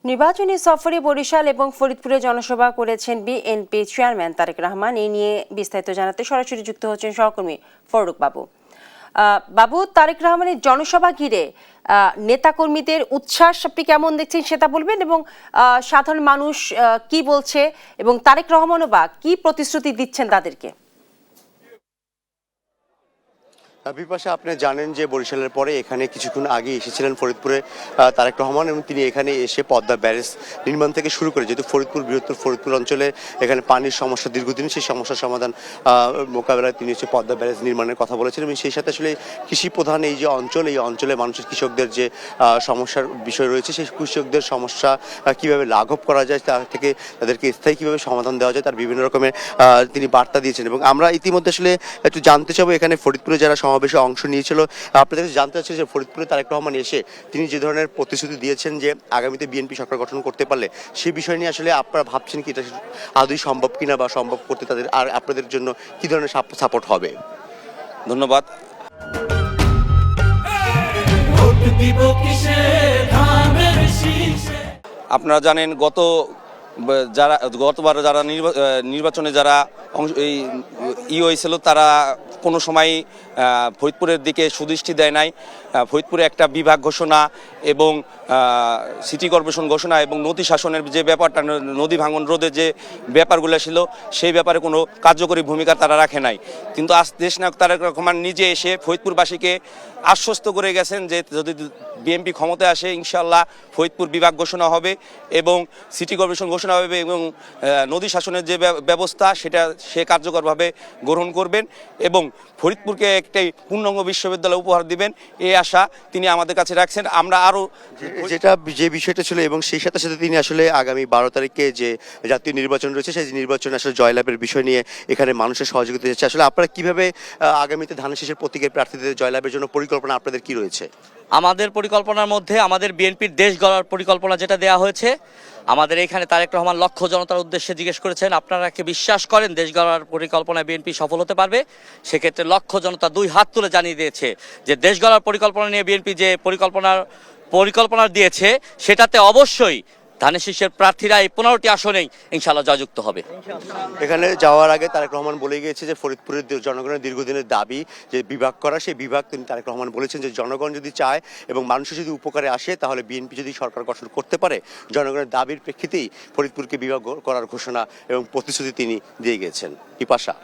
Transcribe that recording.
নির্বাচনী সফরে বরিশাল এবং ফরিদপুরে জনসভা করেছেন বিএনপি চেয়ারম্যান তারেক রহমান। এই নিয়ে বিস্তারিত জানাতে সরাসরি যুক্ত হচ্ছেন সহকর্মী ফারুক বাবু। বাবু, তারেক রহমানের জনসভা ঘিরে নেতাকর্মীদের উচ্ছ্বাস আপনি কেমন দেখছেন সেটা বলবেন, এবং সাধারণ মানুষ কি বলছে এবং তারেক রহমানও বা কি প্রতিশ্রুতি দিচ্ছেন তাদেরকে? বিপাশা, আপনি জানেন যে বরিশালের পরে এখানে কিছুক্ষণ আগে এসেছিলেন ফরিদপুরে তারেক রহমান, এবং তিনি এখানে এসে পদ্মা ব্যারেজ নির্মাণ থেকে শুরু করে, যেহেতু ফরিদপুর বৃহত্তর ফরিদপুর অঞ্চলে এখানে পানির সমস্যা দীর্ঘদিন, সেই সমস্যার সমাধান মোকাবেলায় তিনি হচ্ছে পদ্মা ব্যারেজ নির্মাণের কথা বলেছেন। এবং সেই সাথে আসলে কৃষি প্রধান এই যে অঞ্চল, এই অঞ্চলে মানুষের কৃষকদের যে সমস্যার বিষয় রয়েছে, সেই কৃষকদের সমস্যা কিভাবে লাঘব করা যায়, তা থেকে তাদেরকে স্থায়ী কীভাবে সমাধান দেওয়া যায়, তার বিভিন্ন রকমের তিনি বার্তা দিয়েছেন। এবং আমরা ইতিমধ্যে আসলে একটু জানতে চাবো, এখানে ফরিদপুরে যারা সমাবেশে অংশ নিয়েছিল, আপনাদের জানতে চাচ্ছি যে ফরিদপুরে তারেক রহমান এসে তিনি যে ধরনের প্রতিশ্রুতি দিয়েছেন যে আগামীতে বিএনপি সরকার গঠন করতে পারলে, সেই বিষয় নিয়ে আসলে আপনারা ভাবছেন কি এটা আদৌ সম্ভব কিনা, বা সম্ভব করতে তাদের আর আপনাদের জন্য কি ধরনের সাপোর্ট হবে? ধন্যবাদ। আপনারা জানেন গতবার যারা নির্বাচনে যারা হয়েছিল, তারা কোনো সময় ফরিদপুরের দিকে সুদৃষ্টি দেয় নাই। ফরিদপুরে একটা বিভাগ ঘোষণা এবং সিটি কর্পোরেশন ঘোষণা এবং নদী শাসনের যে ব্যাপারটা, নদী ভাঙন রোধের যে ব্যাপারগুলো ছিল, সেই ব্যাপারে কোনো কার্যকরী ভূমিকা তারা রাখে নাই। কিন্তু আজ দেশনায়ক তারেক রহমান নিজে এসে ফরিদপুরবাসীকে আশ্বস্ত করে গেছেন যে যদি বিএনপি ক্ষমতায় আসে, ইনশাল্লাহ ফরিদপুর বিভাগ ঘোষণা হবে এবং সিটি কর্পোরেশন ঘোষণা হবে এবং নদী শাসনের যে ব্যবস্থা, সেটা সে কার্যকরভাবে গ্রহণ করবেন এবং ফরিদপুরকে একটি পূর্ণাঙ্গ বিশ্ববিদ্যালয় উপহার দিবেন, এই আশা তিনি আমাদের কাছে রাখছেন। আমরা আরও যে বিষয়টা ছিল, এবং সেই সাথে সাথে তিনি আসলে আগামী 12 তারিখে যে জাতীয় নির্বাচন রয়েছে, সেই নির্বাচনে আসলে জয়লাভের বিষয় নিয়ে এখানে মানুষের সহযোগিতা দিচ্ছে। আসলে আপনারা কিভাবে আগামীতে ধানের শীষের প্রতীকের প্রার্থীদের জয়লাভের জন্য পরিকল্পনা আপনাদের কি রয়েছে? আমাদের পরিকল্পনার মধ্যে আমাদের বিএনপির দেশ গড়ার পরিকল্পনা যেটা দেওয়া হয়েছে, আমাদের এখানে তারেক রহমান লক্ষ জনতার উদ্দেশ্যে জিজ্ঞেস করেছেন, আপনারা কি বিশ্বাস করেন দেশ গড়ার পরিকল্পনায় বিএনপি সফল হতে পারবে? সেক্ষেত্রে লক্ষ জনতা দুই হাত তুলে জানিয়ে দিয়েছে যে দেশ গড়ার পরিকল্পনা নিয়ে বিএনপি যে পরিকল্পনা দিয়েছে, সেটাতে অবশ্যই ধানের শীষের প্রার্থীরা এই 15টি আসনেই ইনশাআল্লাহ জয়যুক্ত হবে। এখানে যাওয়ার আগে তারেক রহমান বলে গিয়েছে যে ফরিদপুরের জনগণের দীর্ঘদিনের দাবি যে বিভাগ করা, সেই বিভাগ তিনি তারেক রহমান বলেছেন যে জনগণ যদি চায় এবং মানুষের যদি উপকারে আসে, তাহলে বিএনপি যদি সরকার গঠন করতে পারে, জনগণের দাবির প্রেক্ষিতেই ফরিদপুরকে বিভাগ করার ঘোষণা এবং প্রতিশ্রুতি তিনি দিয়ে গেছেন। পিপাসা।